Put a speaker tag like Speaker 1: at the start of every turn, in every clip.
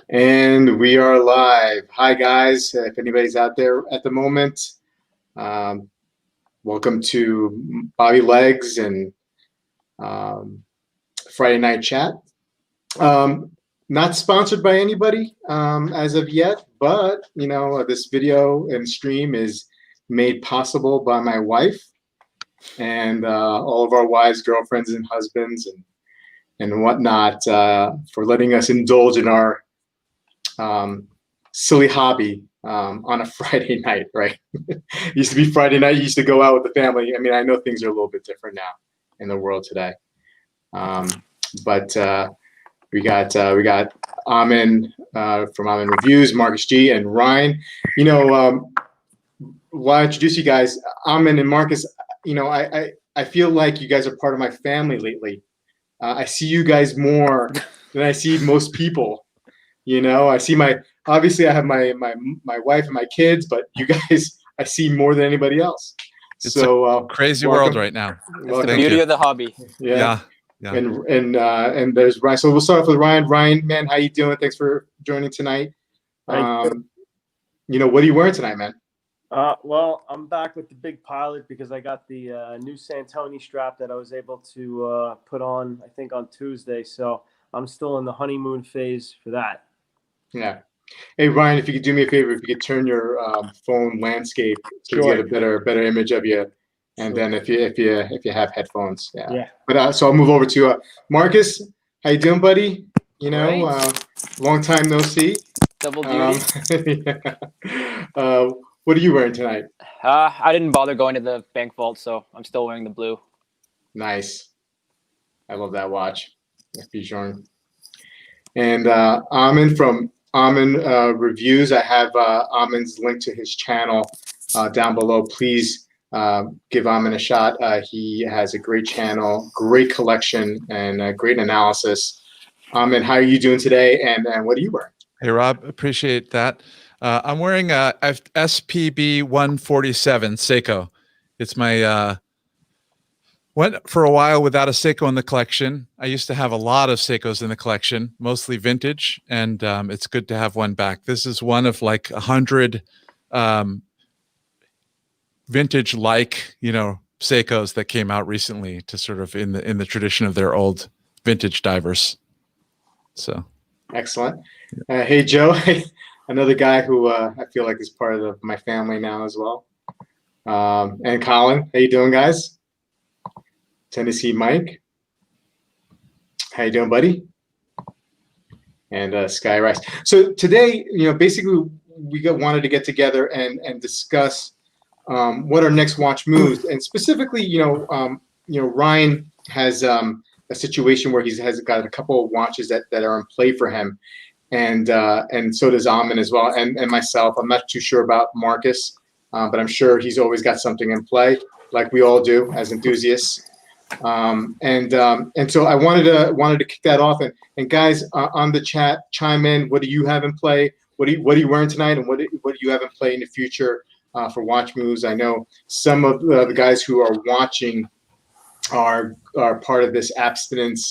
Speaker 1: And we are live. Hi, guys. If anybody's out there at the moment, um, welcome to Bobby Legs and Friday Night Chat. Not sponsored by anybody as of yet, but this video and stream is made possible by my wife and all of our wives, girlfriends, and husbands, and whatnot for letting us indulge in our silly hobby on a Friday night, right? It used to be Friday night. You used to go out with the family. I mean, I know things are a little bit different now in the world today. But we got Amin from Amin Reviews, Marcus G, and Ryan. While I introduce you guys, Amin and Marcus, I feel like you guys are part of my family lately. I see you guys more than I see most people. I see obviously I have my wife and my kids, but you guys I see more than anybody else.
Speaker 2: It's a crazy world right now.
Speaker 3: It's the beauty of the hobby.
Speaker 1: Yeah. And there's Ryan. So we'll start off with Ryan. Ryan, man, how you doing? Thanks for joining tonight. What are you wearing tonight, man?
Speaker 4: Well, I'm back with the big pilot because I got the new Santoni strap that I was able to put on, I think, on Tuesday. So I'm still in the honeymoon phase for that.
Speaker 1: Yeah. Hey, Ryan, if you could do me a favor, if you could turn your phone landscape so you get a better image of you, and then if you have headphones, yeah. But so I'll move over to Marcus. How you doing, buddy? Long time no see.
Speaker 3: Double duty.
Speaker 1: What are you wearing tonight?
Speaker 3: I didn't bother going to the bank vault, so I'm still wearing the blue.
Speaker 1: Nice. I love that watch. Bijourn. And Amin from Amin Reviews. I have Amin's link to his channel down below. Please give Amin a shot. He has a great channel, great collection, and great analysis. Amin, how are you doing today? And what are you wearing?
Speaker 2: Hey, Rob, appreciate that. I'm wearing a SPB 147 Seiko. It's my went for a while without a Seiko in the collection. I used to have a lot of Seikos in the collection, mostly vintage, and it's good to have one back. This is one of like 100 vintage-like, Seikos that came out recently to sort of in the tradition of their old vintage divers. So
Speaker 1: excellent. Hey, Joe, another guy who I feel like is part of my family now as well. And Colin, how you doing, guys? Tennessee Mike, how you doing, buddy? And Sky Rice. So today, basically we wanted to get together and discuss what our next watch moves, and specifically, Ryan has a situation where he has got a couple of watches that are in play for him, and so does Amin as well, and myself. I'm not too sure about Marcus, but I'm sure he's always got something in play, like we all do as enthusiasts. And so I wanted to kick that off, and guys on the chat, chime in. What do you have in play? What are you wearing tonight, and what do you have in play in the future for watch moves? I know some of the guys who are watching are part of this abstinence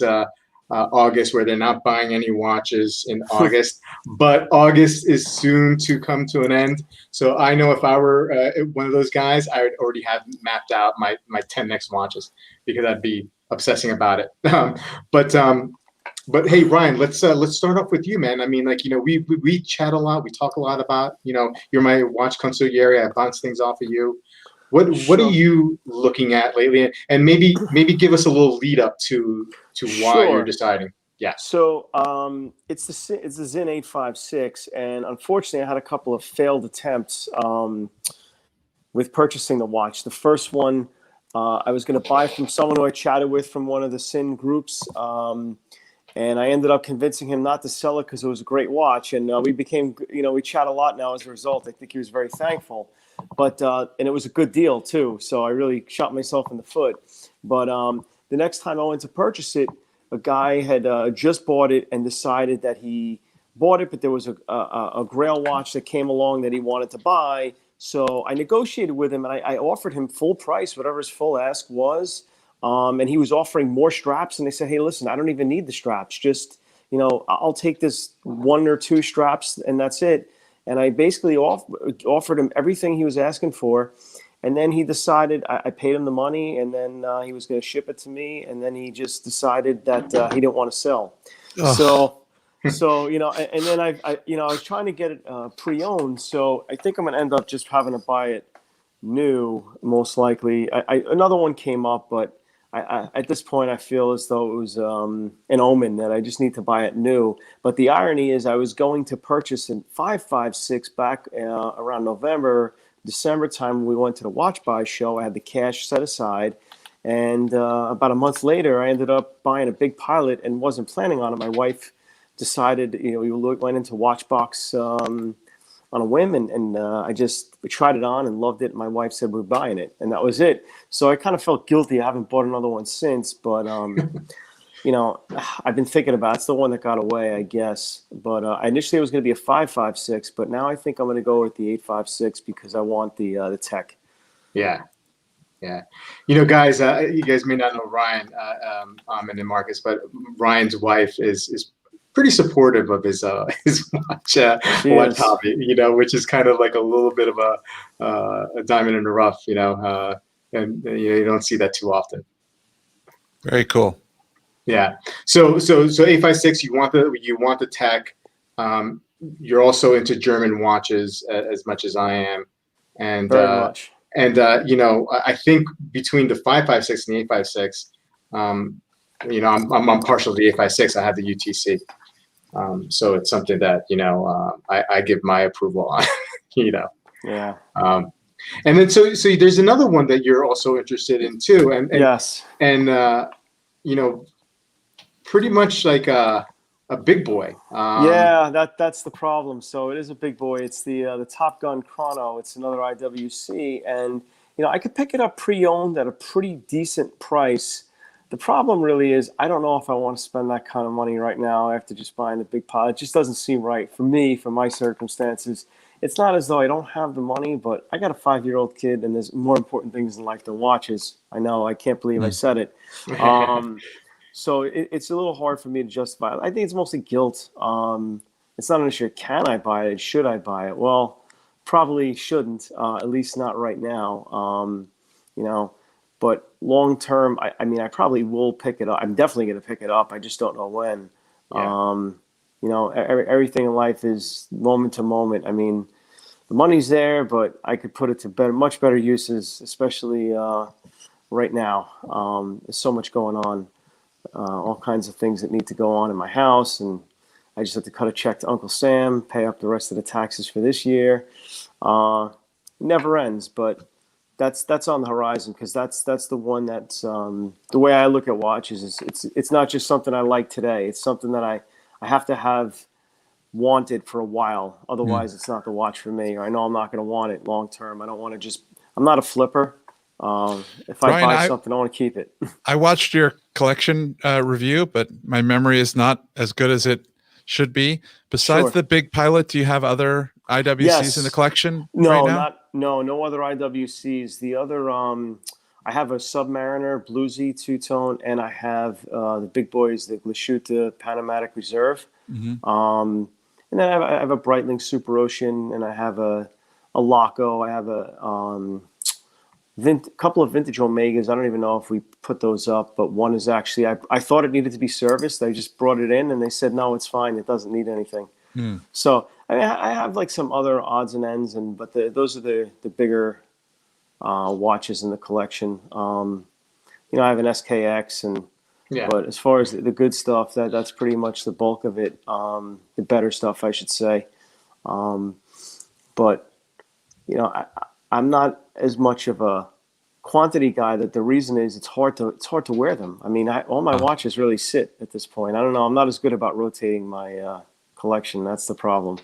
Speaker 1: August, where they're not buying any watches in August, but August is soon to come to an end. So I know if I were one of those guys, I would already have mapped out my 10 next watches, because I'd be obsessing about it. But hey, Ryan, let's start off with you, man. I mean, we chat a lot, we talk a lot about, you're my watch consigliere. I bounce things off of you. What are you looking at lately? And maybe give us a little lead up to why you're deciding. Yeah.
Speaker 4: So it's the Zenith 856, and unfortunately, I had a couple of failed attempts with purchasing the watch. The first one I was going to buy from someone who I chatted with from one of the Sinn groups, and I ended up convincing him not to sell it because it was a great watch, and we became, we chat a lot now as a result. I think he was very thankful. But and it was a good deal too, so I really shot myself in the foot. But the next time I went to purchase it, a guy had just bought it and decided that he bought it, but there was a Grail watch that came along that he wanted to buy. So I negotiated with him, and I offered him full price, whatever his full ask was. And he was offering more straps, and they said, "Hey, listen, I don't even need the straps. Just I'll take this 1 or 2 straps and that's it. And I basically offered him everything he was asking for. And then he decided, I paid him the money, and then he was going to ship it to me. And then he just decided that he didn't want to sell.
Speaker 2: Ugh.
Speaker 4: So and then I was trying to get it pre-owned. So I think I'm going to end up just having to buy it new, most likely. Another one came up, but at this point, I feel as though it was an omen that I just need to buy it new. But the irony is, I was going to purchase a 556 back around November, December time when we went to the watch buy show. I had the cash set aside, and about a month later, I ended up buying a big Pilot and wasn't planning on it. My wife decided, we went into Watchbox on a whim, and we tried it on and loved it. And my wife said we're buying it, and that was it. So I kind of felt guilty. I haven't bought another one since, but I've been thinking about it. It's the one that got away, I guess. But initially it was going to be a 556, but now I think I'm going to go with the 856 because I want the tech.
Speaker 1: Yeah. Yeah. Guys, you guys may not know Ryan, Amin and Marcus, but Ryan's wife is pretty supportive of his watch hobby, which is kind of like a little bit of a diamond in the rough, and you don't see that too often.
Speaker 2: Very cool.
Speaker 1: Yeah. So 856, you want the tech. You're also into German watches as much as I am, and
Speaker 4: very much.
Speaker 1: And I think between the 556 and the 856, I'm partial to the 856. I have the UTC, so it's something that I give my approval on.
Speaker 4: Yeah.
Speaker 1: And then so there's another one that you're also interested in too, and
Speaker 4: yes,
Speaker 1: and pretty much like a big boy.
Speaker 4: Yeah, that's the problem. So it is a big boy. It's the Top Gun Chrono. It's another IWC, and I could pick it up pre-owned at a pretty decent price. The problem really is I don't know if I want to spend that kind of money right now after just buying the big pile. It just doesn't seem right for me, for my circumstances. It's not as though I don't have the money, but I got a 5-year-old kid, and there's more important things in life than watches. I know. I can't believe I said it. So it's a little hard for me to justify it. I think it's mostly guilt. It's not an issue. Can I buy it? Should I buy it? Well, probably shouldn't, at least not right now. But long term, I mean, I probably will pick it up. I'm definitely going to pick it up. I just don't know when. Yeah. Everything in life is moment to moment. I mean, the money's there, but I could put it to much better uses, especially right now. There's so much going on. All kinds of things that need to go on in my house, and I just have to cut a check to Uncle Sam, pay up the rest of the taxes for this year. Never ends, but that's on the horizon because that's the one that's the way I look at watches is it's not just something I like today. It's something that I have to have wanted for a while. Otherwise, it's not the watch for me. Or I know I'm not going to want it long term. I don't want to just. I'm not a flipper. If I buy something, I want to keep it.
Speaker 2: I watched your collection review, but my memory is not as good as it should be. Besides the big Pilot, do you have other IWCs in the collection?
Speaker 4: No,
Speaker 2: right now?
Speaker 4: no other IWCs. The other, I have a Submariner Bluesy two-tone, and I have the big boys, the Glashütte Panamatic Reserve.
Speaker 2: Mm-hmm.
Speaker 4: And then I have a Breitling Super Ocean, and I have a Laco. I have a couple of vintage Omegas. I don't even know if we put those up, but one is actually, I thought it needed to be serviced. I just brought it in and they said, no, it's fine. It doesn't need anything. So I mean, I have like some other odds and ends, but those are the bigger watches in the collection. I have an SKX, but as far as the good stuff, that's pretty much the bulk of it. The better stuff, I should say. But I'm not as much of a quantity guy. That the reason is it's hard to wear them. I mean, all my watches really sit at this point. I don't know. I'm not as good about rotating my collection. That's the problem.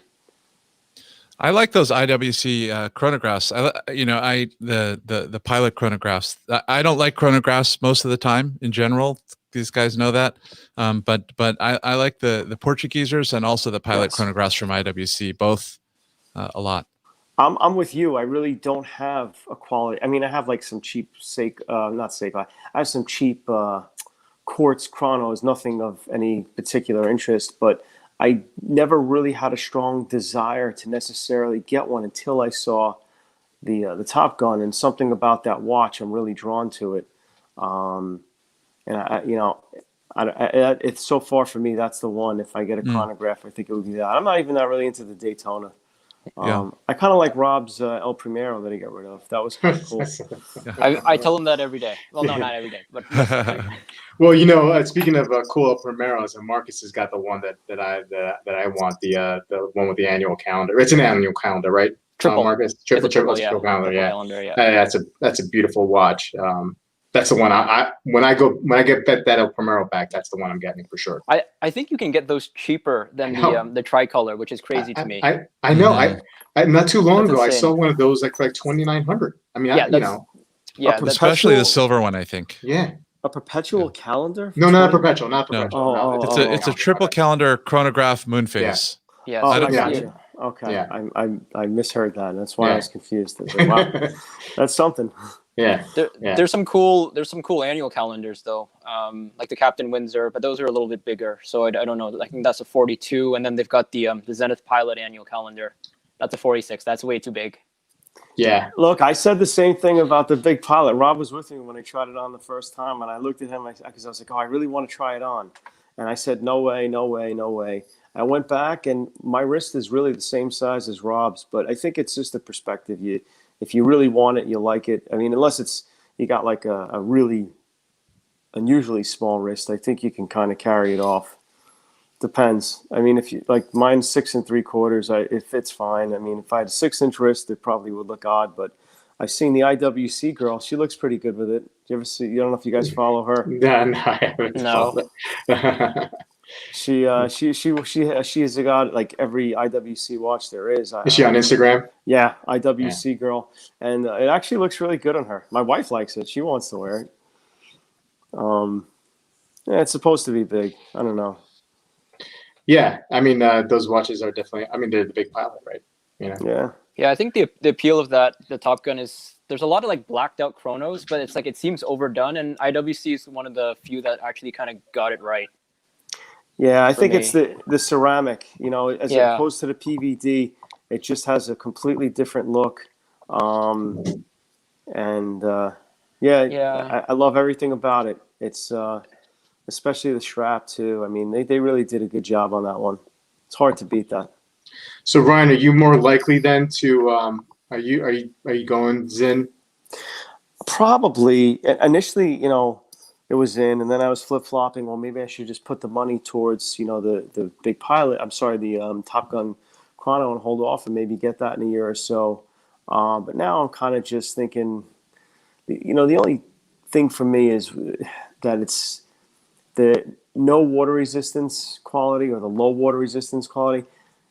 Speaker 2: I like those IWC chronographs. The Pilot chronographs. I don't like chronographs most of the time in general. These guys know that. But I like the Portuguesers and also the Pilot chronographs from IWC, both a lot.
Speaker 4: I'm with you. I really don't have a quality. I mean, I have like some cheap Seiko, not Seiko. I have some cheap quartz chronos, nothing of any particular interest, but I never really had a strong desire to necessarily get one until I saw the Top Gun, and something about that watch, I'm really drawn to it. And it's so far for me, that's the one. If I get a chronograph, I think it would be that. I'm not even that really into the Daytona. I kind of like Rob's El Primero that he got rid of. That was kind of cool.
Speaker 3: I tell him that every day. Well, no, not every day, but
Speaker 1: Well, speaking of cool El Primeros, and Marcus has got the one that I want, the one with the annual calendar. It's an annual calendar, right?
Speaker 3: triple.
Speaker 1: Marcus,
Speaker 3: It's a
Speaker 1: triple
Speaker 3: yeah.
Speaker 1: calendar. Yeah.
Speaker 3: Calendar, yeah.
Speaker 1: That's a beautiful watch. That's the one when I get that El Primero back, that's the one I'm getting for sure.
Speaker 3: I think you can get those cheaper than the tricolor, which is crazy to me.
Speaker 1: I know. I not too long ago I
Speaker 3: insane.
Speaker 1: saw one of those like $2,900. I mean,
Speaker 2: especially the silver one, I think.
Speaker 1: Yeah.
Speaker 4: A perpetual calendar?
Speaker 1: No, not a perpetual, not
Speaker 2: No.
Speaker 1: perpetual. No.
Speaker 2: It's a triple calendar chronograph moon phase.
Speaker 3: Yeah.
Speaker 4: Oh,
Speaker 3: so
Speaker 4: I got you. Okay.
Speaker 1: Yeah.
Speaker 4: I misheard that. That's why I was confused. I was like, wow, that's something.
Speaker 1: Yeah.
Speaker 3: There's some cool annual calendars though, like the Captain Windsor, but those are a little bit bigger. So I don't know. I think that's a 42, and then they've got the Zenith Pilot annual calendar. That's a 46. That's way too big.
Speaker 1: Yeah.
Speaker 4: Look, I said the same thing about the big Pilot. Rob was with me when I tried it on the first time, and I looked at him because I was like, oh, I really want to try it on. And I said, no way, no way, no way. I went back, and my wrist is really the same size as Rob's, but I think it's just a perspective. If you really want it, you like it. I mean, unless you got like a really unusually small wrist, I think you can kind of carry it off. Depends. I mean, if you like mine's 6 3/4, it fits fine. I mean, if I had a 6-inch wrist, it probably would look odd, but I've seen the IWC girl. She looks pretty good with it. Do you ever see? I don't know if you guys follow her.
Speaker 1: No, I haven't.
Speaker 3: No.
Speaker 4: She has got like every IWC watch there is.
Speaker 1: Is she on Instagram?
Speaker 4: Yeah, IWC girl, and it actually looks really good on her. My wife likes it. She wants to wear it. Yeah, it's supposed to be big. I don't know.
Speaker 1: Yeah, I mean, those watches are definitely. I mean, they're the big Pilot, right?
Speaker 4: Yeah.
Speaker 3: Yeah, I think the appeal of the Top Gun is there's a lot of like blacked out chronos, but it's like it seems overdone, and IWC is one of the few that actually kind of got it right.
Speaker 4: Yeah, I think it's the ceramic, as opposed to the PVD, it just has a completely different look. I love everything about it. It's especially the strap too. I mean, they really did a good job on that one. It's hard to beat that.
Speaker 1: So Ryan, are you more likely then to are you going Zinn?
Speaker 4: Probably. Initially, it was in, and then I was flip-flopping. Well, maybe I should just put the money towards, the big Pilot. I'm sorry, the Top Gun Chrono, and hold off and maybe get that in a year or so. But now I'm kind of just thinking, the only thing for me is that it's the no water resistance quality or the low water resistance quality.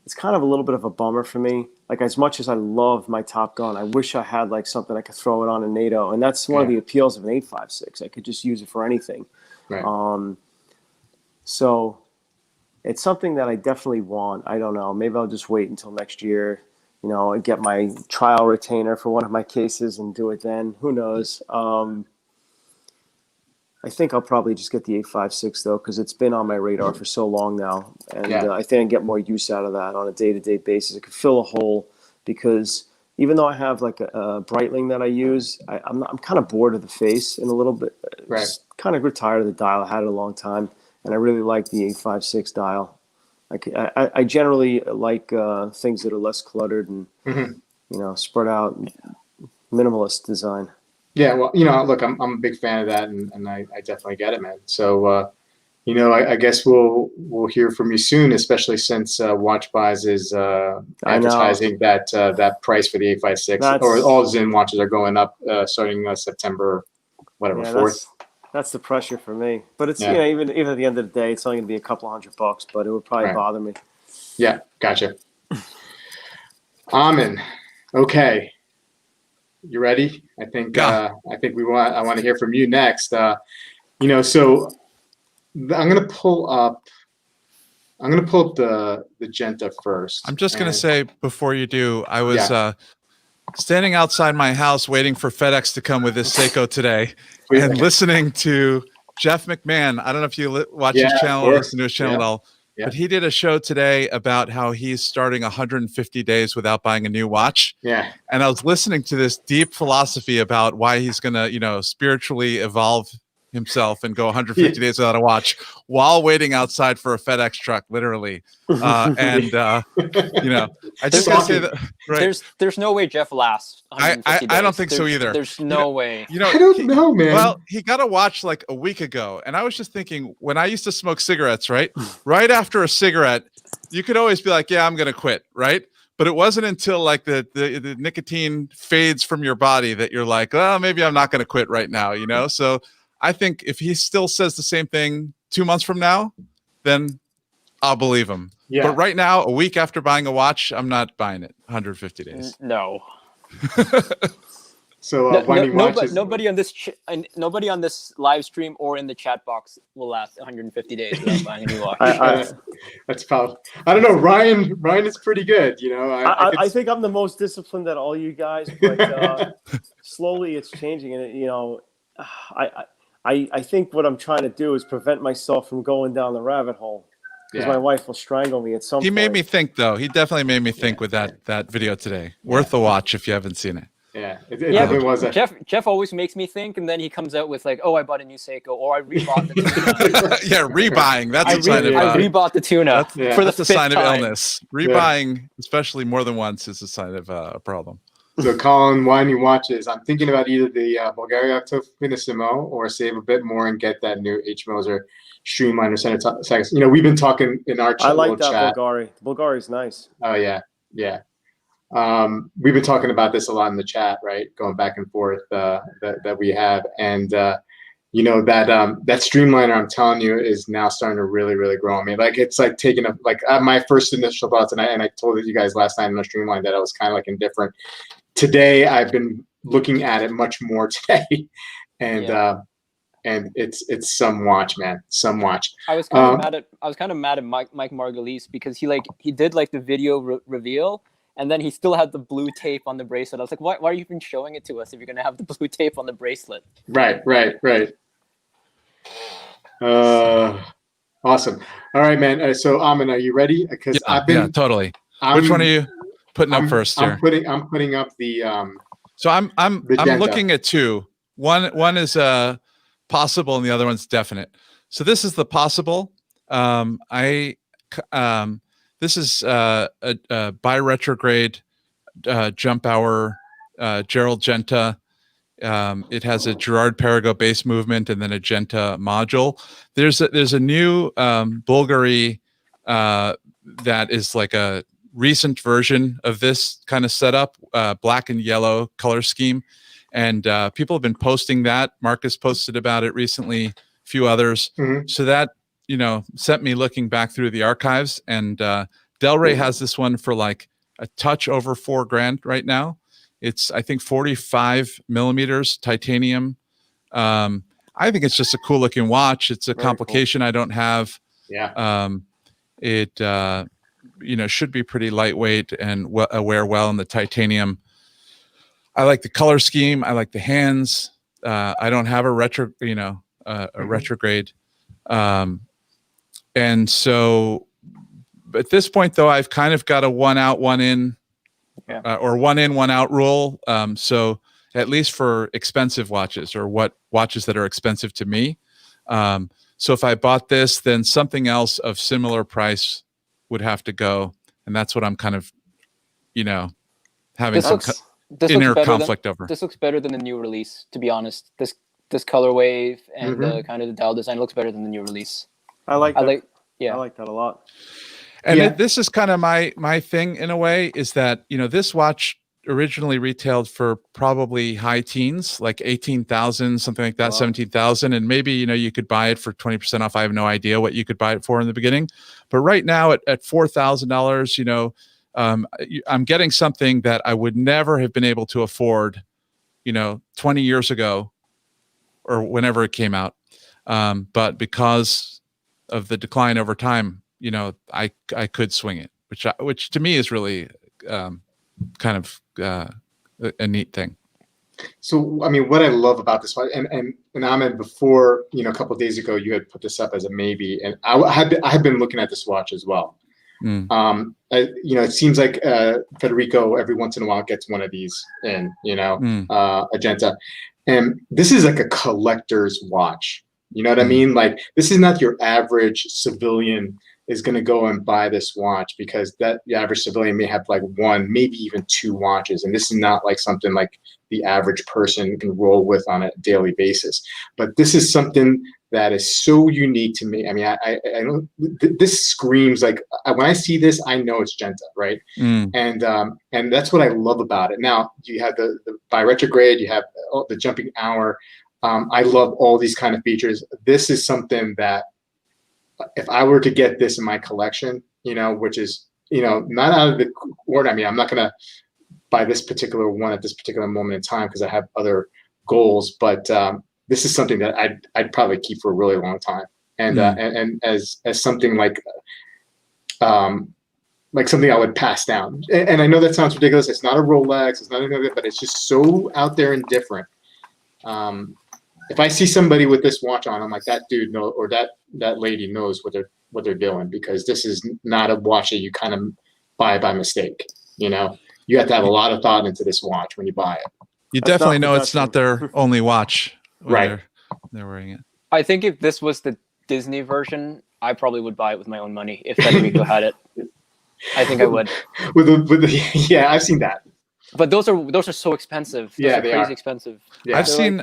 Speaker 4: It's kind of a little bit of a bummer for me. Like, as much as I love my Top Gun, I wish I had like something I could throw it on a NATO, and that's one of the appeals of an 856. I could just use it for anything. Right. So it's something that I definitely want. I don't know. Maybe I'll just wait until next year, and get my trial retainer for one of my cases and do it then. Who knows? I think I'll probably just get the 856 though, because it's been on my radar for so long now, and I think I can get more use out of that on a day-to-day basis. It could fill a hole, because even though I have like a Breitling that I use, I'm kind of bored of the face in a little bit.
Speaker 1: Right.
Speaker 4: Just kind of grew tired of the dial. I had it a long time, and I really like the 856 dial. I generally like things that are less cluttered and spread out, minimalist design.
Speaker 1: Yeah, well, look, I'm a big fan of that, and I definitely get it, man. So, I guess we'll hear from you soon, especially since Watch Buys is advertising that price for the 856, or all Zinn watches are going up starting September, whatever, 4th.
Speaker 4: That's the pressure for me. But it's even at the end of the day, it's only going to be a couple $100, but it would probably bother me.
Speaker 1: Yeah, gotcha. Amin, okay. You ready? I think I want to hear from you next. So I'm gonna pull up the Genta first.
Speaker 2: I'm just gonna say before you do, I was standing outside my house waiting for FedEx to come with this Seiko today, and listening to Jeff McMahon. I don't know if you watch
Speaker 1: Yeah,
Speaker 2: his
Speaker 1: of
Speaker 2: channel or
Speaker 1: course.
Speaker 2: listen to his channel
Speaker 1: Yeah.
Speaker 2: at all,
Speaker 1: Yeah.
Speaker 2: but he did a show today about how he's starting 150 days without buying a new watch.
Speaker 1: Yeah.
Speaker 2: And I was listening to this deep philosophy about why he's going to, spiritually evolve himself and go 150 days without a watch while waiting outside for a FedEx truck, literally. I just gotta say that, right?
Speaker 3: There's no way Jeff lasts 150
Speaker 2: I don't
Speaker 3: days.
Speaker 2: think so either.
Speaker 3: There's no way.
Speaker 1: I don't know, man.
Speaker 2: Well, he got a watch like a week ago, and I was just thinking, when I used to smoke cigarettes, right after a cigarette, you could always be like, yeah, I'm gonna quit, right? But it wasn't until like the nicotine fades from your body that you're like, well, maybe I'm not gonna quit right now, So I think if he still says the same thing 2 months from now, then I'll believe him.
Speaker 1: Yeah.
Speaker 2: But right now, a week after buying a watch, I'm not buying it. 150 days.
Speaker 3: No.
Speaker 1: So when he watches,
Speaker 3: nobody on this live stream or in the chat box will last 150 days without buying a new watch.
Speaker 1: That's probably. I don't know. Ryan is pretty good.
Speaker 4: I think I'm the most disciplined at all you guys, but slowly it's changing, and I think what I'm trying to do is prevent myself from going down the rabbit hole, because my wife will strangle me at some point.
Speaker 2: He made me think, though. He definitely made me think with that video today. Worth a watch if you haven't seen it.
Speaker 1: Yeah, it definitely was.
Speaker 3: Jeff always makes me think, and then he comes out with like, "Oh, I bought a new Seiko," or "I rebought the tuna."
Speaker 2: Yeah, rebuying. That's a sign of.
Speaker 3: I rebought the tuna for the
Speaker 2: that's a sign of
Speaker 3: time.
Speaker 2: illness. Rebuying, especially more than once, is a sign of a problem.
Speaker 1: So, Colin, when he watches, I'm thinking about either the Bulgaria Finissimo or save a bit more and get that new H. Moser Streamliner Center. We've been talking in our chat.
Speaker 4: I like that Bulgari. Bulgari is nice.
Speaker 1: Oh yeah. We've been talking about this a lot in the chat, right? Going back and forth that we have, and that Streamliner, I'm telling you, is now starting to really, really grow on me. Like it's like taking my first initial thoughts, and I told you guys last night in the Streamline that I was kind of like indifferent. Today, I've been looking at it much more today, and it's some watch, man, some watch.
Speaker 3: I was kind of mad at Mike Margulies because he did like the video reveal. And then he still had the blue tape on the bracelet. I was like, why are you even showing it to us if you're going to have the blue tape on the bracelet?
Speaker 1: Right. Awesome. All right, man. So, Amin, are you ready? Because
Speaker 2: totally. Which one are you putting up first here?
Speaker 1: I'm putting up the.
Speaker 2: So I'm looking at two. One is possible, and the other one's definite. So this is the possible. This is a bi-retrograde jump hour Gerald Genta. It has a Gerard Perigo base movement and then a Genta module. There's a new Bulgari that is like a recent version of this kind of setup, black and yellow color scheme. And people have been posting that. Marcus posted about it recently, a few others. Mm-hmm. So that sent me looking back through the archives, and Del Rey has this one for like a touch over $4,000 right now. It's, I think, 45 millimeters titanium. I think it's just a cool looking watch. It's a very complication cool. I don't have.
Speaker 1: Yeah.
Speaker 2: It should be pretty lightweight and wear well in the titanium. I like the color scheme. I like the hands. I don't have a retrograde. And so at this point, though, I've kind of got a one out, one in, or one in, one out rule. So at least for expensive watches or watches that are expensive to me. So if I bought this, then something else of similar price would have to go. And that's what I'm kind of, having inner conflict over.
Speaker 3: This looks better than the new release, to be honest. This colorway and the kind of the dial design looks better than the new release.
Speaker 4: I like that a lot.
Speaker 2: And this is kind of my thing in a way, is that this watch originally retailed for probably high teens, like 18,000, something like that, 17,000, and maybe you could buy it for 20% off. I have no idea what you could buy it for in the beginning, but right now at $4,000, I'm getting something that I would never have been able to afford, 20 years ago, or whenever it came out. But because of the decline over time, I could swing it, which to me is really kind of a neat thing.
Speaker 1: So, I mean, what I love about this one, and Ahmed, before, a couple of days ago, you had put this up as a maybe, and I had been looking at this watch as well. It seems like Federico every once in a while gets one of these in, Agenta, and this is like a collector's watch. You know what I mean? Like, this is not your average civilian is going to go and buy this watch, because the average civilian may have like one, maybe even two watches. And this is not like something like the average person can roll with on a daily basis. But this is something that is so unique to me. I mean, I don't, this screams like, when I see this, I know it's Genta, right? And that's what I love about it. Now, you have the bi-retrograde, you have the jumping hour. I love all these kind of features. This is something that, if I were to get this in my collection, which is, not out of the order. I mean, I'm not going to buy this particular one at this particular moment in time because I have other goals, but this is something that I'd probably keep for a really long time. And and as something like something I would pass down. And I know that sounds ridiculous. It's not a Rolex. It's not anything like that, but it's just so out there and different. If I see somebody with this watch on, I'm like, that dude knows, or that lady knows what they're doing, because this is not a watch that you kind of buy by mistake. You have to have a lot of thought into this watch when you buy it.
Speaker 2: You definitely know it's not their only watch,
Speaker 1: right?
Speaker 2: They're wearing it.
Speaker 3: I think if this was the Disney version, I probably would buy it with my own money if Federico had it. I think I would.
Speaker 1: Yeah, I've seen that.
Speaker 3: But those are so expensive. Those are crazy expensive.
Speaker 1: Yeah.
Speaker 2: I've seen,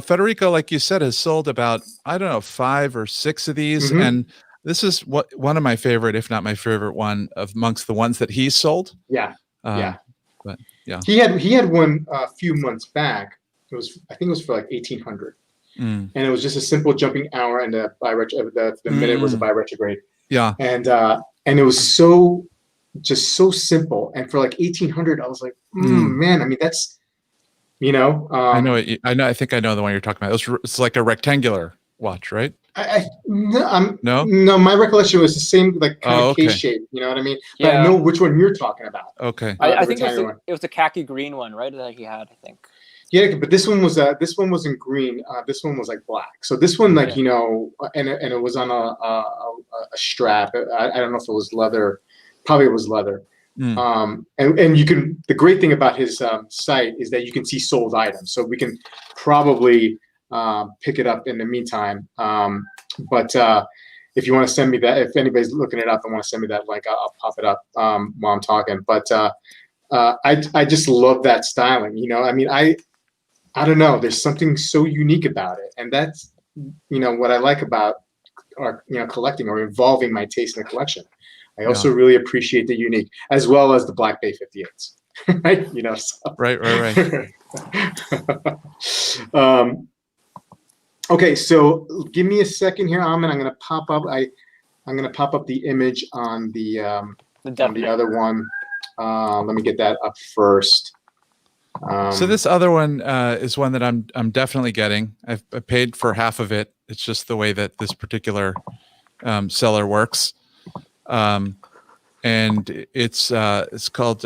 Speaker 2: Federico, like you said, has sold about, I don't know, 5 or 6 of these. And this is one of my favorite, if not my favorite one amongst the ones that he's sold.
Speaker 1: Yeah.
Speaker 2: But yeah.
Speaker 1: He had one a few months back. I think it was for like 1,800. And it was just a simple jumping hour, and the minute was a bi-retrograde. Yeah. And it was so simple, and for like 1,800, I was like, man, I mean, that's, I know
Speaker 2: I think I know the one you're talking about. It's like a rectangular watch, right?
Speaker 1: No, my recollection was the same, like kind of case shape. You know what I mean? But I know which one you're talking about.
Speaker 3: Okay. I think it was the khaki green one, right? That he had, I think.
Speaker 1: Yeah, but this one wasn't green. This one was like black. So this one, like, and it was on a strap. I don't know if it was leather. Probably it was leather. And you can, the great thing about his site is that you can see sold items. So we can probably pick it up in the meantime. But if you want to send me that, if anybody's looking it up and want to send me that link, I'll pop it up while I'm talking. But I just love that styling. I mean, I don't know. There's something so unique about it. And that's, what I like about collecting or involving my taste in the collection. I also really appreciate the unique, as well as the Black Bay 58s, right? So.
Speaker 2: Right.
Speaker 1: Okay, so give me a second here, Amin. I'm going to pop up. I'm going to pop up the image on the other one. Let me get that up first.
Speaker 2: So this other one is one that I'm definitely getting. I paid for half of it. It's just the way that this particular seller works. And it's called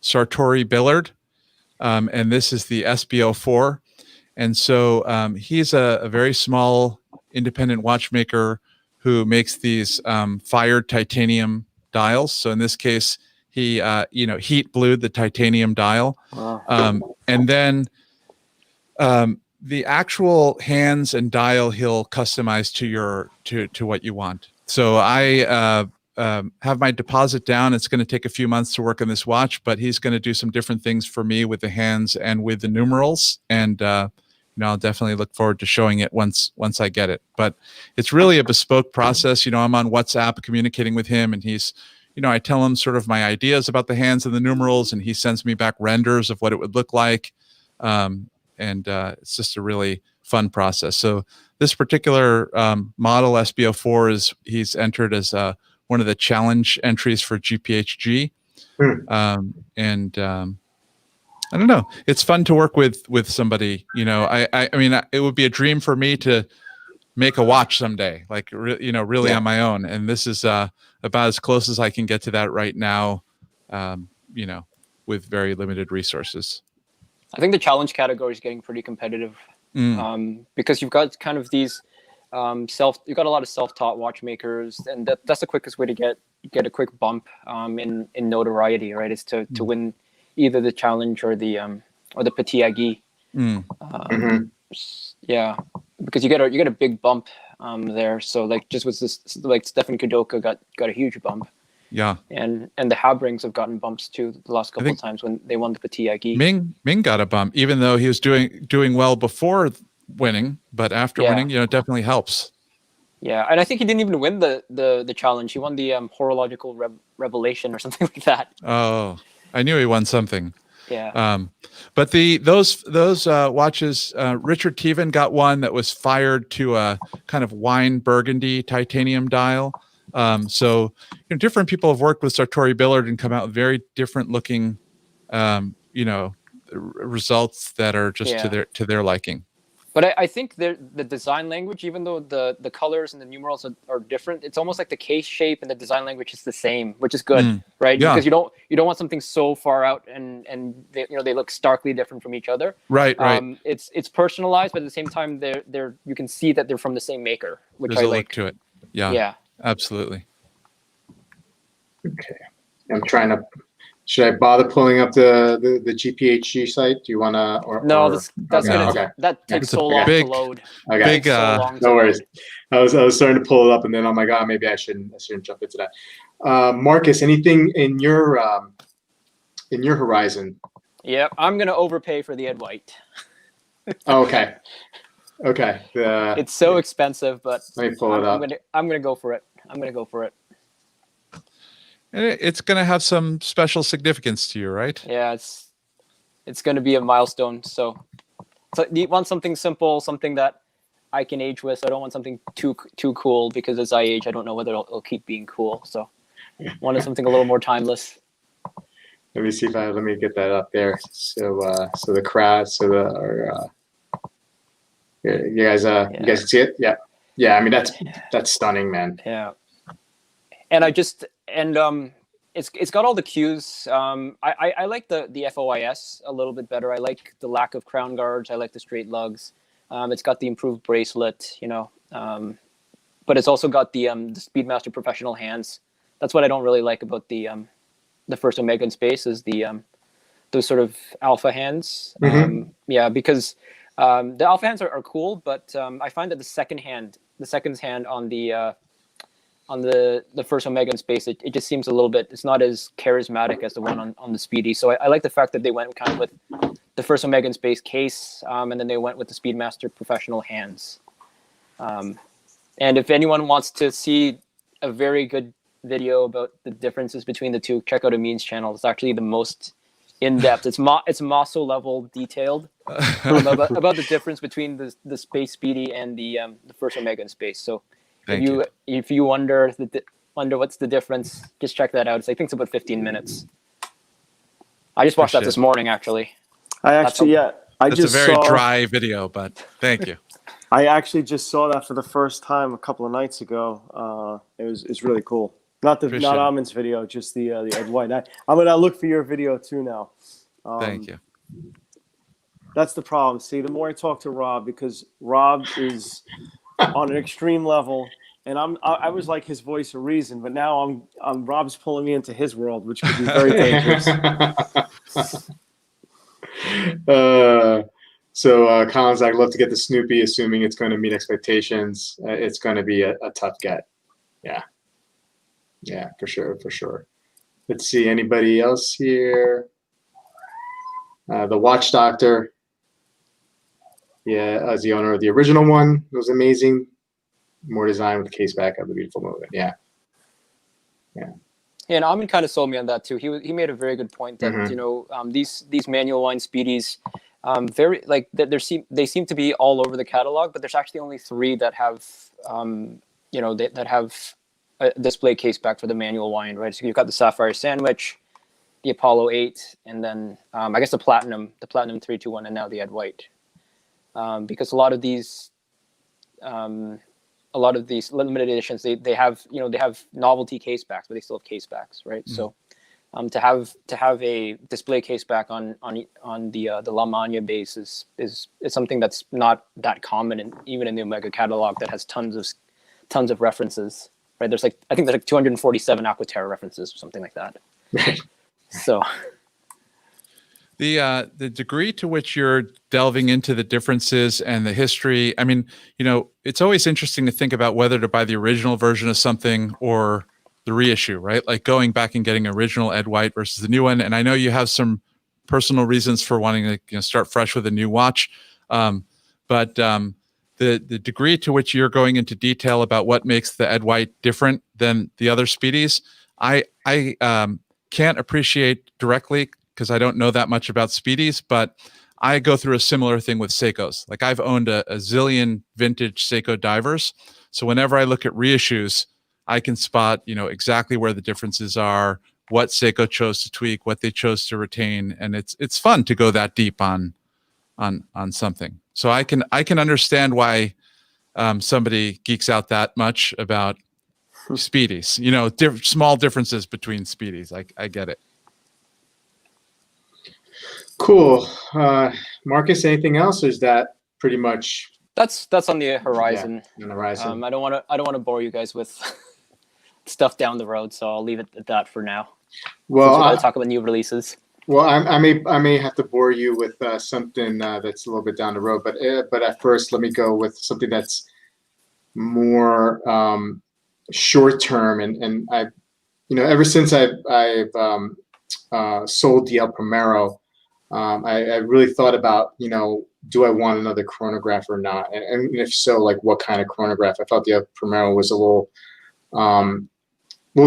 Speaker 2: Sartori Billard, and this is the SBO4. And so he's a very small independent watchmaker who makes these fired titanium dials. So in this case, he heat blued the titanium dial. Wow. And then the actual hands and dial he'll customize to what you want. So I have my deposit down. It's going to take a few months to work on this watch, but he's going to do some different things for me with the hands and with the numerals. And I'll definitely look forward to showing it once I get it. But it's really a bespoke process. I'm on WhatsApp communicating with him, and he's, I tell him sort of my ideas about the hands and the numerals, and he sends me back renders of what it would look like. And it's just a really fun process. So this particular model SBO4 he's entered as one of the challenge entries for GPHG. I don't know. It's fun to work with somebody. I mean, it would be a dream for me to make a watch someday, like really on my own. And this is about as close as I can get to that right now. With very limited resources.
Speaker 3: I think the challenge category is getting pretty competitive, because you've got kind of these you've got a lot of self-taught watchmakers, and that's the quickest way to get a quick bump in notoriety, right? Is to win either the challenge or the petit aiguille. Yeah, because you get a big bump there. So like just with this, like Stefan Kudoka got a huge bump.
Speaker 2: Yeah,
Speaker 3: and the Habrings have gotten bumps too the last couple of times when they won the petit aiguille.
Speaker 2: Ming got a bump, even though he was doing well before winning, but after winning, it definitely helps. Yeah,
Speaker 3: and I think he didn't even win the challenge. He won the horological revelation or something like that.
Speaker 2: Oh, I knew he won something.
Speaker 3: Yeah.
Speaker 2: But those watches, Richard Teven got one that was fired to a kind of wine burgundy titanium dial. So different people have worked with Sartori Billard and come out with very different looking, results that are just to their liking.
Speaker 3: But I think the design language, even though the colors and the numerals are different, it's almost like the case shape and the design language is the same, which is good, right? Yeah. Because you don't want something so far out and they look starkly different from each other.
Speaker 2: Right.
Speaker 3: It's personalized, but at the same time they're you can see that they're from the same maker, which
Speaker 2: There's
Speaker 3: I
Speaker 2: a
Speaker 3: like.
Speaker 2: Look to it. Yeah. Absolutely.
Speaker 1: Okay. I'm trying to. Should I bother pulling up the GPHG site? Do you want to?
Speaker 3: No, that takes so long to load.
Speaker 1: Okay. No worries. I was starting to pull it up, and then I'm like, maybe I shouldn't jump into that. Marcus, anything in your horizon?
Speaker 3: Yep, I'm gonna overpay for the Ed White.
Speaker 1: Okay.
Speaker 3: It's so expensive, but
Speaker 1: let me pull it up.
Speaker 3: I'm gonna go for it.
Speaker 2: And it's going to have some special significance to you, right?
Speaker 3: Yeah, it's going to be a milestone. So you want something simple, something that I can age with. So I don't want something too cool, because as I age, I don't know whether it'll keep being cool. So I wanted something a little more timeless.
Speaker 1: Let me see let me get that up there. So the crowd, you guys can see it? Yeah. I mean, that's stunning, man.
Speaker 3: Yeah. And it's got all the cues. I like the FOIS a little bit better. I like the lack of crown guards. I like the straight lugs. It's got the improved bracelet, but it's also got the Speedmaster professional hands. That's what I don't really like about the first Omega in space is those sort of alpha hands. Because the alpha hands are cool, but I find that the second hand on the first Omega in space, it just seems a little bit, it's not as charismatic as the one on the Speedy. So I like the fact that they went kind of with the first Omega in space case, and then they went with the Speedmaster professional hands. And if anyone wants to see a very good video about the differences between the two, check out Amin's channel. It's actually the most in-depth. It's Mosso level detailed about the difference between the Space Speedy and the first Omega in space. So if you wonder what's the difference, just check that out. I think it's about 15 minutes. I just watched that this morning, actually.
Speaker 2: It's a very dry video, but thank you.
Speaker 4: I actually just saw that for the first time a couple of nights ago. It's really cool. Not Amin's video, just the Ed White. I'm gonna look for your video too now.
Speaker 2: Thank you.
Speaker 4: That's the problem. See, the more I talk to Rob, because Rob is on an extreme level, and I was like his voice of reason, but now Rob's pulling me into his world, which could be very dangerous.
Speaker 1: Colin's like, love to get the Snoopy, assuming it's going to meet expectations. It's going to be a tough get. Yeah, for sure. Let's see, anybody else here? The Watch Doctor. Yeah, as the owner of the original one, it was amazing. More design with the case back of the beautiful movement. Yeah.
Speaker 3: And Amin kind of sold me on that too. He made a very good point that these manual wine Speedies, very like they seem to be all over the catalog, but there's actually only 3 that have that have a display case back for the manual wine, right? So you've got the Sapphire Sandwich, the Apollo 8, and then I guess the Platinum 321, and now the Ed White. Because a lot of these limited editions, they have novelty case backs, but they still have case backs, right? So To have a display case back on the La Mania base is something that's not that common, and even in the Omega catalog that has tons of references. Right? I think there's like 247 Aquaterra references or something like that. So
Speaker 2: the degree to which you're delving into the differences and the history, I mean, it's always interesting to think about whether to buy the original version of something or the reissue, right? Like going back and getting original Ed White versus the new one. And I know you have some personal reasons for wanting to start fresh with a new watch. But the degree to which you're going into detail about what makes the Ed White different than the other Speedies, I can't appreciate directly because I don't know that much about Speedies, but I go through a similar thing with Seikos. Like I've owned a zillion vintage Seiko divers. So whenever I look at reissues, I can spot, exactly where the differences are, what Seiko chose to tweak, what they chose to retain, and it's fun to go that deep on something. So I can understand why somebody geeks out that much about Speedies. Small differences between Speedies. I get it.
Speaker 1: Cool. Marcus, anything else, or is that pretty much?
Speaker 3: That's on the horizon.
Speaker 1: Yeah, on the horizon.
Speaker 3: I don't want to bore you guys with stuff down the road, so I'll leave it at that for now.
Speaker 1: Well,
Speaker 3: I'll talk about new releases.
Speaker 1: Well, I may have to bore you with something that's a little bit down the road, but at first, let me go with something that's more short term, and I, ever since I've sold the El Primero, I really thought about, do I want another chronograph or not, and if so, like what kind of chronograph? I thought the El Primero was a little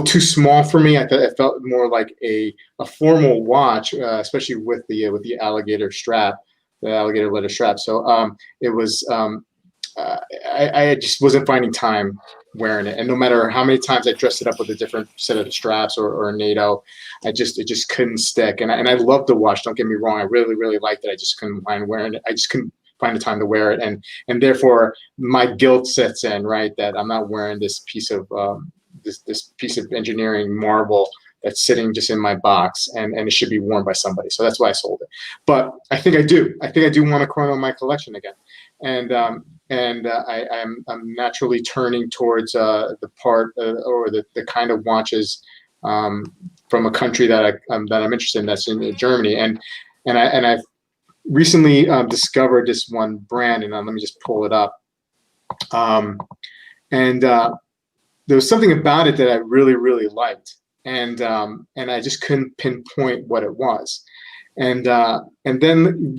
Speaker 1: too small for me. I felt more like a formal watch, especially with the alligator strap, the alligator leather strap. So it was I just wasn't finding time wearing it, and no matter how many times I dressed it up with a different set of straps or a NATO, it just couldn't stick. And I loved the watch. Don't get me wrong. I really, really liked it. I just couldn't find wearing it. I just couldn't find the time to wear it, and therefore my guilt sets in, right? That I'm not wearing this piece of this piece of engineering marble that's sitting just in my box, and it should be worn by somebody. So that's why I sold it. But I think I do want a chrono in my collection again, and I'm naturally turning towards the part or the kind of watches from a country that I'm interested in. That's in Germany, and I've recently discovered this one brand, and let me just pull it up. There was something about it that I really, really liked, and I just couldn't pinpoint what it was. And then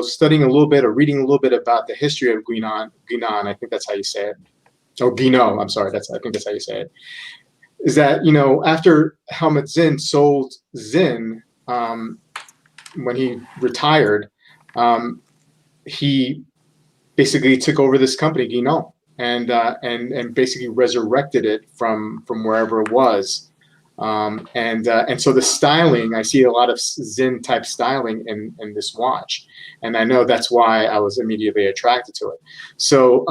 Speaker 1: studying a little bit or reading a little bit about the history of Guinan, I think that's how you say it. Oh, Guinot, I'm sorry, I think that's how you say it. Is that, after Helmut Sinn sold Sinn, when he retired, he basically took over this company, Guinot, and basically resurrected it from wherever it was. And so the styling, I see a lot of Sinn type styling in this watch, and I know that's why I was immediately attracted to it. So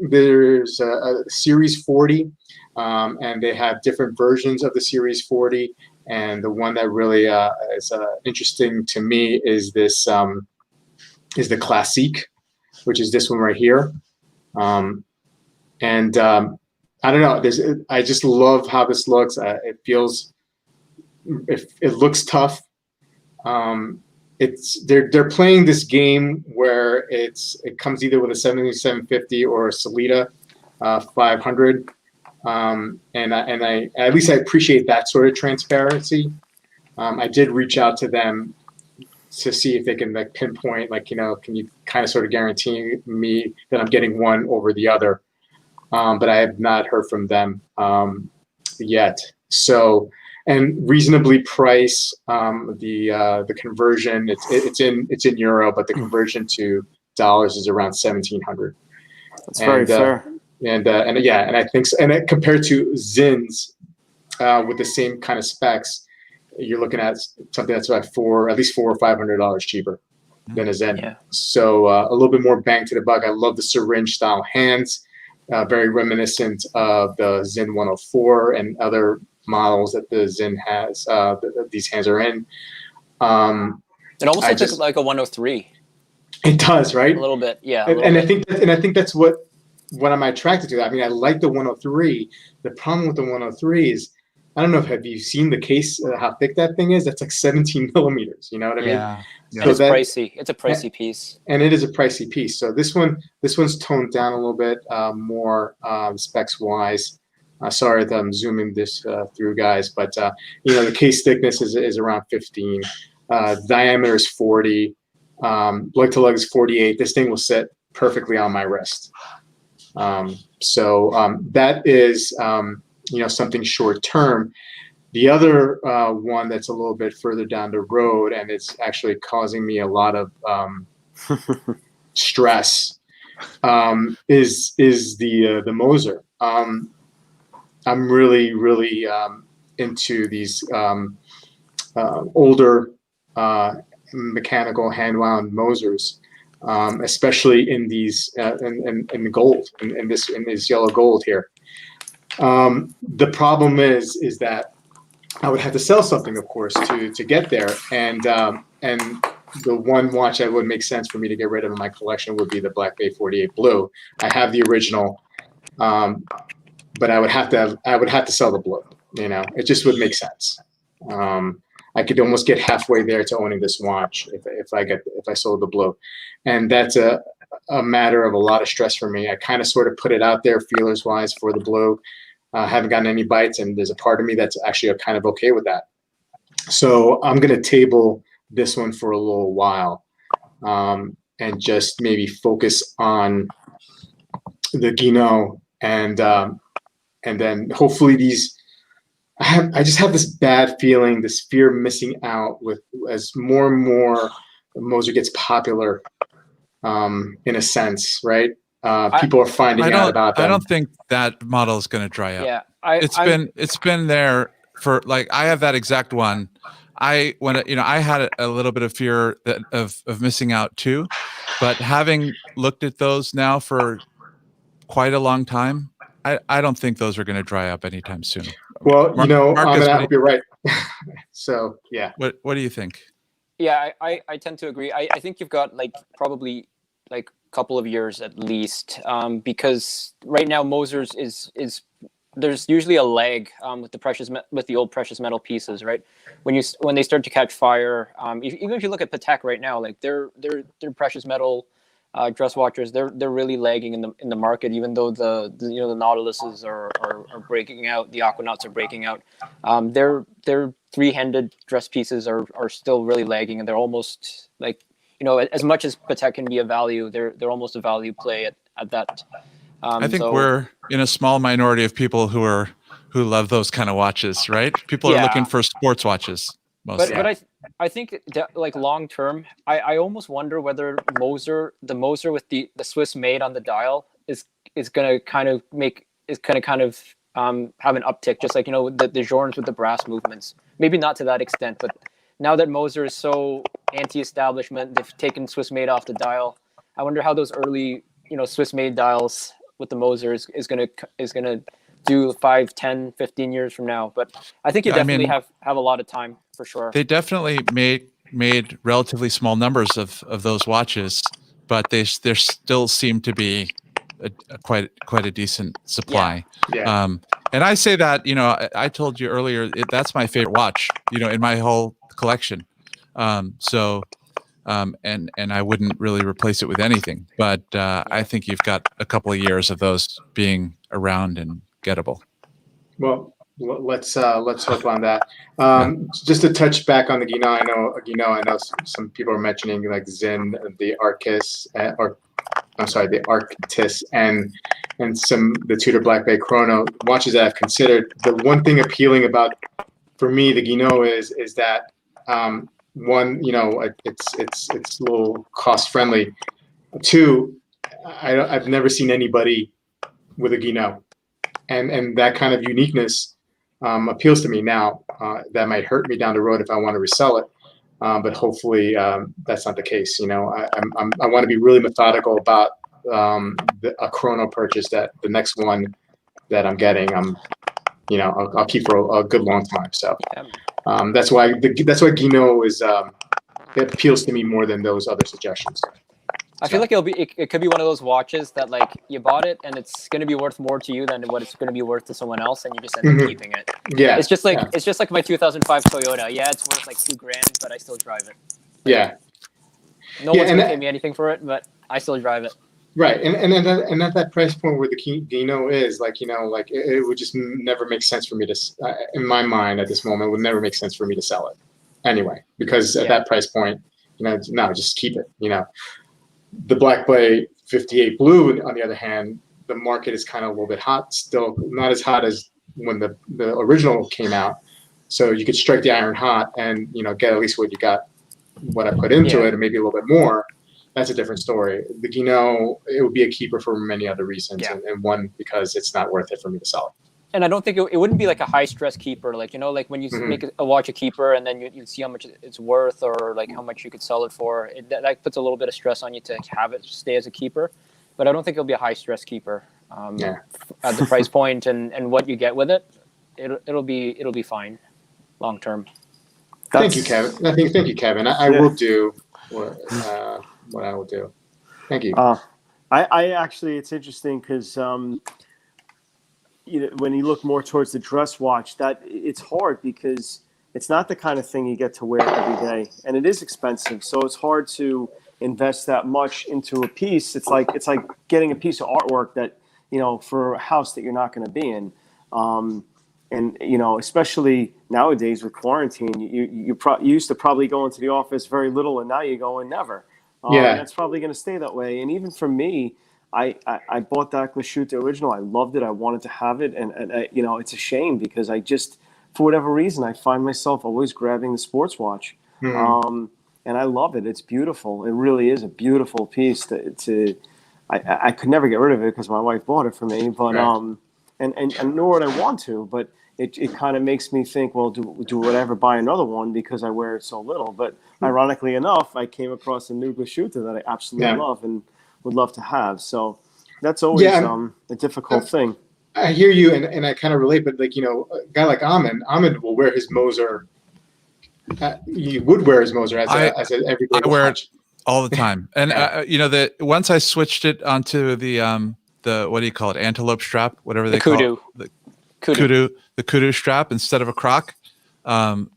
Speaker 1: there's a Series 40, and they have different versions of the Series 40, and the one that really is interesting to me is this is the Classique, which is this one right here. I don't know. I just love how this looks. It feels, it looks tough. They're playing this game where it comes either with a 7750 or a Solita 500, and I at least I appreciate that sort of transparency. I did reach out to them to see if they can pinpoint, can you kind of sort of guarantee me that I'm getting one over the other. But I have not heard from them yet. So, and reasonably price the conversion. It's in euro, but the conversion to dollars is around 1,700.
Speaker 4: That's very fair.
Speaker 1: And I think so. And compared to Zinn's with the same kind of specs, you're looking at something that's about at least $400 or $500 cheaper than a Sinn. Yeah. So a little bit more bang to the buck. I love the syringe style hands. Very reminiscent of the Sinn 104 and other models that the Sinn has, that these hands are in.
Speaker 3: It almost
Speaker 1: I
Speaker 3: looks
Speaker 1: just-
Speaker 3: like a 103.
Speaker 1: It does, right?
Speaker 3: A little bit, yeah.
Speaker 1: And I think that's what I'm attracted to. I mean, I like the 103. The problem with the 103 is, I don't know if have you seen the case, how thick that thing is? That's like 17 millimeters. You know what I mean?
Speaker 2: Yeah.
Speaker 3: And it's pricey. It's a pricey piece.
Speaker 1: And it is a pricey piece. So this one's toned down a little bit more specs wise. Sorry that I'm zooming this through, guys, but the case thickness is around 15. Diameter is 40. Lug to lug is 48. This thing will sit perfectly on my wrist. So that is something short term. The other one that's a little bit further down the road, and it's actually causing me a lot of stress, is the Moser. I'm really into these older mechanical hand wound Mosers, especially in these in the gold, in this yellow gold here. The problem is that I would have to sell something, of course, to get there, and the one watch that would make sense for me to get rid of in my collection would be the Black Bay 48 Blue. I have the original, but I would have to sell the blue. It just would make sense. I could almost get halfway there to owning this watch if I sold the blue, and that's a matter of a lot of stress for me. I kind of sort of put it out there feelers wise for the blue. Haven't gotten any bites, and there's a part of me that's actually kind of okay with that. So I'm gonna table this one for a little while, and just maybe focus on the Guinot, and then hopefully these. I just have this bad feeling, this fear of missing out as more and more Moser gets popular, in a sense, right? People are finding out about them.
Speaker 2: I don't think that model is going to dry up.
Speaker 3: Yeah,
Speaker 2: it's been there for I have that exact one. I had a little bit of fear of missing out too, but having looked at those now for quite a long time, I don't think those are going to dry up anytime soon.
Speaker 1: Well,
Speaker 2: Marcus,
Speaker 1: I hope you're right. So yeah.
Speaker 2: What do you think?
Speaker 3: Yeah, I tend to agree. I think you've got probably a couple of years at least, because right now Moser's is there's usually a lag with the old precious metal pieces, right? When they start to catch fire, even if you look at Patek right now, their precious metal dress watchers, they're really lagging in the market, even though the Nautiluses are breaking out, the Aquanauts are breaking out. Their three-handed dress pieces are still really lagging, and they're almost as much as Patek can be a value, they're almost a value play at that.
Speaker 2: I think we're in a small minority of people who love those kind of watches, right? People are looking for sports watches mostly.
Speaker 3: But I think that, long term, I almost wonder whether the Moser with the Swiss made on the dial is gonna kind of have an uptick, just like the Journes with the brass movements. Maybe not to that extent, but now that Moser is so anti-establishment, they've taken Swiss made off the dial. I wonder how those early Swiss made dials with the Moser is gonna do 5, 10, 15 years from now. But I think you definitely have a lot of time for sure.
Speaker 2: They definitely made relatively small numbers of those watches, but there still seem to be quite a decent supply.
Speaker 1: Yeah.
Speaker 2: And I say that, I told you earlier, that's my favorite watch, in my whole collection. And I wouldn't really replace it with anything, but I think you've got a couple of years of those being around and gettable.
Speaker 1: Well, let's hope on that. Just to touch back on the Guinot, I know some people are mentioning Sinn, the Arctis, the Arctis, and the Tudor Black Bay Chrono watches that I've considered. The one thing appealing about, for me, the Guinot is that one, it's a little cost friendly. Two, I've never seen anybody with a Guinot, and that kind of uniqueness appeals to me now. That might hurt me down the road if I want to resell it, but hopefully that's not the case. I want to be really methodical about a chrono purchase. That the next one that I'm getting, I'll keep for a good long time. So
Speaker 3: Yeah.
Speaker 1: that's why Guinot is it appeals to me more than those other suggestions.
Speaker 3: I feel like it could be one of those watches that like you bought it and it's going to be worth more to you than what it's going to be worth to someone else, and you just end up keeping it.
Speaker 1: Yeah,
Speaker 3: it's just like my 2005 Toyota. Yeah, it's worth like $2,000, but I still drive it.
Speaker 1: Yeah.
Speaker 3: No one's going to pay me anything for it, but I still drive it.
Speaker 1: Right, and at that price point where the Guinot is, it would just never make sense for me to, in my mind at this moment, it would never make sense for me to sell it anyway, because at that price point, no, just keep it. The Black Bay 58 Blue, on the other hand, the market is kind of a little bit hot, still not as hot as when the original came out. So you could strike the iron hot and get at least what I put into it, and maybe a little bit more. That's a different story. The Guinot, it would be a keeper for many other reasons, and one because it's not worth it for me to sell it.
Speaker 3: And I don't think it wouldn't be like a high stress keeper, like like when you make a watch a keeper and then you see how much it's worth or like how much you could sell it for. That puts a little bit of stress on you to have it stay as a keeper, but I don't think it'll be a high stress keeper at the price point and what you get with it. It'll be fine long term.
Speaker 1: Thank you, Kevin. Thank you, Kevin. I will do what I will do. Thank you.
Speaker 4: I actually, it's interesting because when you look more towards the dress watch, that it's hard because it's not the kind of thing you get to wear every day, and it is expensive. So it's hard to invest that much into a piece. It's like getting a piece of artwork that for a house that you're not going to be in. And especially nowadays with quarantine, you used to probably go into the office very little, and now you go in never. And that's probably going to stay that way. And even for me, I bought that Glashütte original. I loved it. I wanted to have it, and it's a shame because I just, for whatever reason, I find myself always grabbing the sports watch, and I love it. It's beautiful. It really is a beautiful piece. I could never get rid of it because my wife bought it for me, but and nor would I want to, but it kind of makes me think, well, would I ever buy another one because I wear it so little? But ironically enough, I came across a new Glashütte that I absolutely love and would love to have. So that's always a difficult thing.
Speaker 1: I hear you, and I kind of relate, but a guy like Amin will wear his Moser. He would wear his Moser as an everyday watch.
Speaker 2: I wear it all the time, and once I switched it onto the what do you call it, antelope strap, whatever they call it, the kudu strap instead of a croc.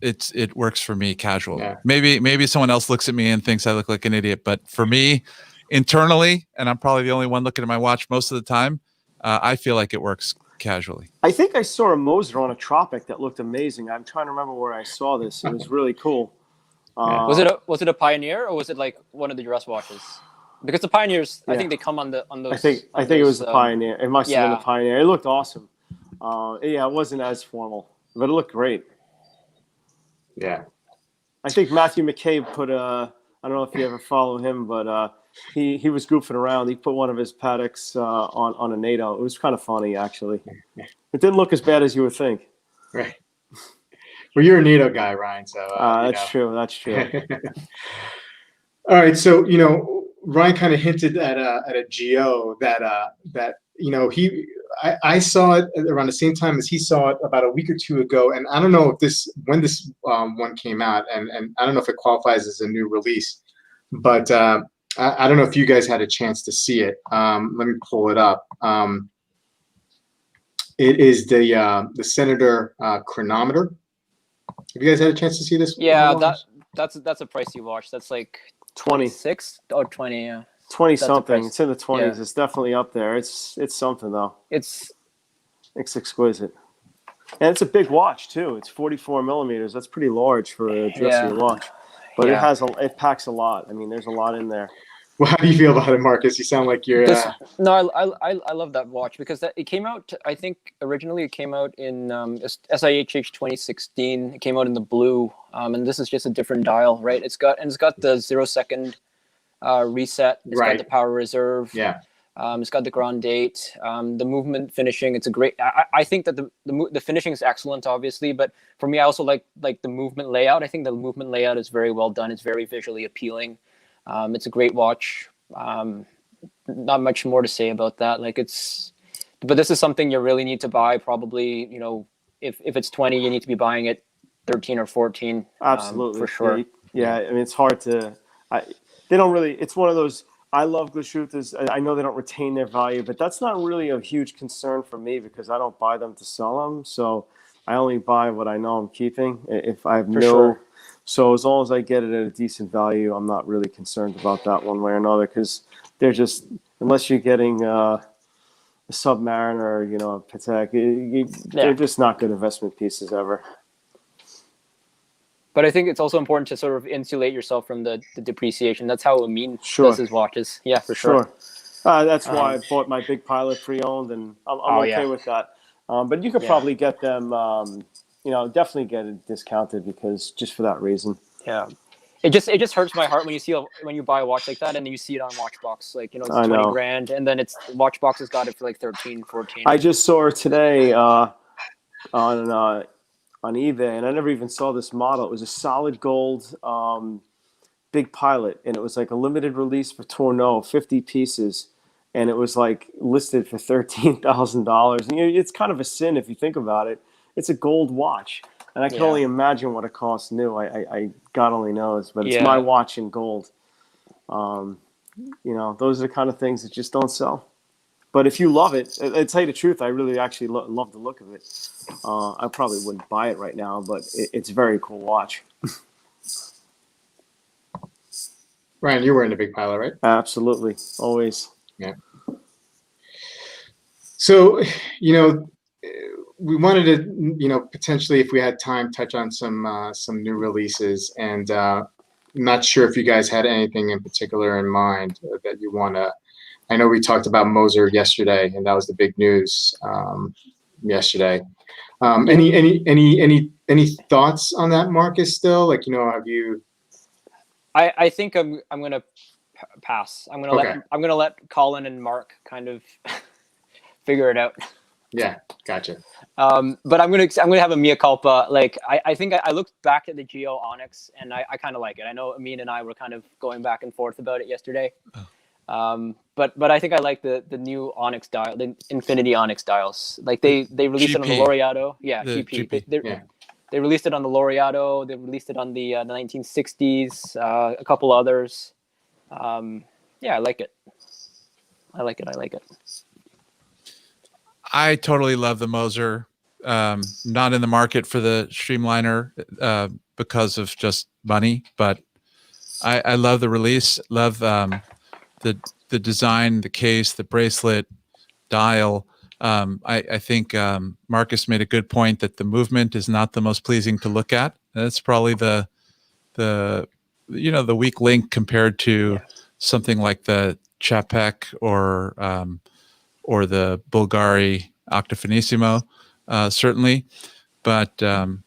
Speaker 2: It works for me casual. Maybe someone else looks at me and thinks I look like an idiot, but for me internally, and I'm probably the only one looking at my watch most of the time, I feel like it works casually.
Speaker 4: I think I saw a Moser on a Tropic that looked amazing. I'm trying to remember where I saw this. It was really cool.
Speaker 3: Was it a Pioneer or was it like one of the dress watches? Because the Pioneers, I think they come on those. I think
Speaker 4: it was the Pioneer. It must have been the Pioneer. It looked awesome. It wasn't as formal, but it looked great.
Speaker 1: Yeah.
Speaker 4: I think Matthew McCabe put I don't know if you ever follow him, but he was goofing around. He put one of his Patek's on a NATO. It was kind of funny, actually. It didn't look as bad as you would think.
Speaker 1: Right. Well, you're a NATO guy, Ryan. So
Speaker 4: that's true. That's true.
Speaker 1: All right. So Ryan kind of hinted at a GO that I saw it around the same time as he saw it about a week or two ago, and I don't know if when this one came out, and I don't know if it qualifies as a new release, but I don't know if you guys had a chance to see it. Let me pull it up. It is the Senator chronometer. Have you guys had a chance to see this?
Speaker 3: Yeah, that's a pricey watch. That's like 26 or 20. Yeah.
Speaker 4: 20 something. It's in the 20s. Yeah. It's definitely up there. It's something though.
Speaker 3: It's
Speaker 4: exquisite, and it's a big watch too. It's 44 millimeters. That's pretty large for a dressier watch, but it packs a lot. I mean, there's a lot in there.
Speaker 1: Well, how do you feel about it, Marcus? You sound like you're.
Speaker 3: No, I love that watch because it came out. I think originally it came out in SIHH 2016. It came out in the blue, and this is just a different dial, right? It's got the 0-second reset. It's got the power reserve.
Speaker 1: Yeah.
Speaker 3: It's got the grand date. The movement finishing. It's a great. I think that the finishing is excellent, obviously, but for me, I also like the movement layout. I think the movement layout is very well done. It's very visually appealing. It's a great watch. Not much more to say about that. But this is something you really need to buy probably, if it's 20, you need to be buying it 13 or 14.
Speaker 4: Absolutely,
Speaker 3: for sure.
Speaker 4: Yeah, I mean, it's hard to. They don't really. It's one of those. I love Glashüttes. I know they don't retain their value, but that's not really a huge concern for me because I don't buy them to sell them. So I only buy what I know I'm keeping. If I have
Speaker 3: For
Speaker 4: no,
Speaker 3: sure.
Speaker 4: so as long as I get it at a decent value, I'm not really concerned about that one way or another because they're just unless you're getting a Submariner, a Patek, they're just not good investment pieces ever.
Speaker 3: But I think it's also important to sort of insulate yourself from the depreciation. That's how Amin
Speaker 4: Sure.
Speaker 3: does his watches. Yeah, for sure.
Speaker 4: That's why I bought my Big Pilot pre-owned, and I'm okay with that. But you could probably get them, definitely get it discounted because just for that reason.
Speaker 3: Yeah. It just hurts my heart when you buy a watch like that and then you see it on Watchbox, like, it's
Speaker 4: I
Speaker 3: 20
Speaker 4: know.
Speaker 3: grand and then Watchbox has got it for like 13, 14.
Speaker 4: I just saw her today on eBay, and I never even saw this model. It was a solid gold Big Pilot, and it was like a limited release for Tourneau, 50 pieces, and it was like listed for $13,000. And it's kind of a sin if you think about it. It's a gold watch, and I can only imagine what it costs new. I God only knows, but it's my watch in gold. Those are the kind of things that just don't sell. But if you love it, I'll tell you the truth, I really actually love the look of it. I probably wouldn't buy it right now, but it's a very cool watch.
Speaker 1: Ryan, you're wearing the Big Pilot, right?
Speaker 4: Absolutely, always.
Speaker 1: Yeah. So, we wanted to, potentially, if we had time, touch on some new releases, and not sure if you guys had anything in particular in mind that you want to. I know we talked about Moser yesterday, and that was the big news yesterday. Any thoughts on that, Marcus? Still, like, have you?
Speaker 3: I think I'm gonna pass. I'm gonna let Colin and Mark kind of figure it out.
Speaker 1: Yeah, gotcha.
Speaker 3: But I'm gonna have a mea culpa. Like I think I looked back at the Geo Onyx and I kind of like it. I know Amin and I were kind of going back and forth about it yesterday. But I think I like the new Onyx dial, the Infinity Onyx dials. Like they released it on the Laureato. Yeah, GP. They released it on the Laureato. They released it on the 1960s. A couple others. I like it. I like it.
Speaker 2: I totally love the Moser. Not in the market for the Streamliner because of just money, but I love the release. Love the design, the case, the bracelet, dial. I think Marcus made a good point that the movement is not the most pleasing to look at. That's probably the weak link compared to something like the Chapek or the Bulgari Octafinissimo, certainly, but the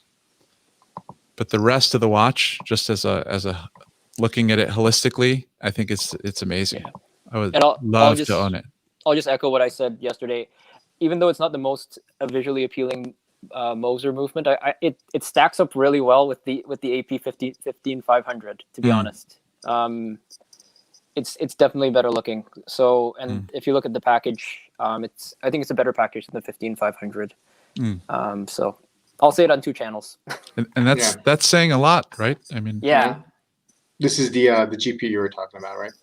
Speaker 2: rest of the watch, just as a looking at it holistically, I think it's amazing. Yeah. I would love to own it.
Speaker 3: I'll just echo what I said yesterday. Even though it's not the most visually appealing Moser movement, it stacks up really well with the AP 15500. To be honest, it's definitely better looking. So, and if you look at the package, I think it's a better package than the 15500. So I'll say it on 2 channels.
Speaker 2: And that's saying a lot, right? I mean,
Speaker 1: This is the GP you were talking about, right?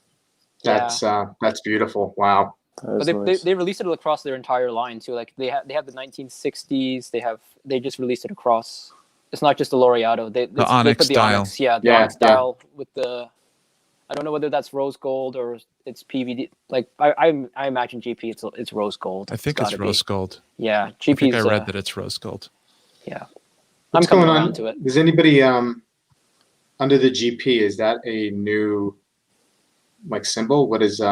Speaker 1: That's beautiful. Wow.
Speaker 3: But they released it across their entire line too. Like they have the 1960s. They just released it across. It's not just the Laureato. They
Speaker 2: Onyx
Speaker 3: put the
Speaker 2: style.
Speaker 3: Onyx, the Onyx style with the. I don't know whether that's rose gold or it's PVD. Like I imagine GP it's rose gold.
Speaker 2: I think it's rose gold.
Speaker 3: Yeah, GP. I
Speaker 2: think I read that it's rose gold.
Speaker 3: Yeah,
Speaker 1: I'm coming around to it. Does anybody under the GP, is that a new like symbol? What is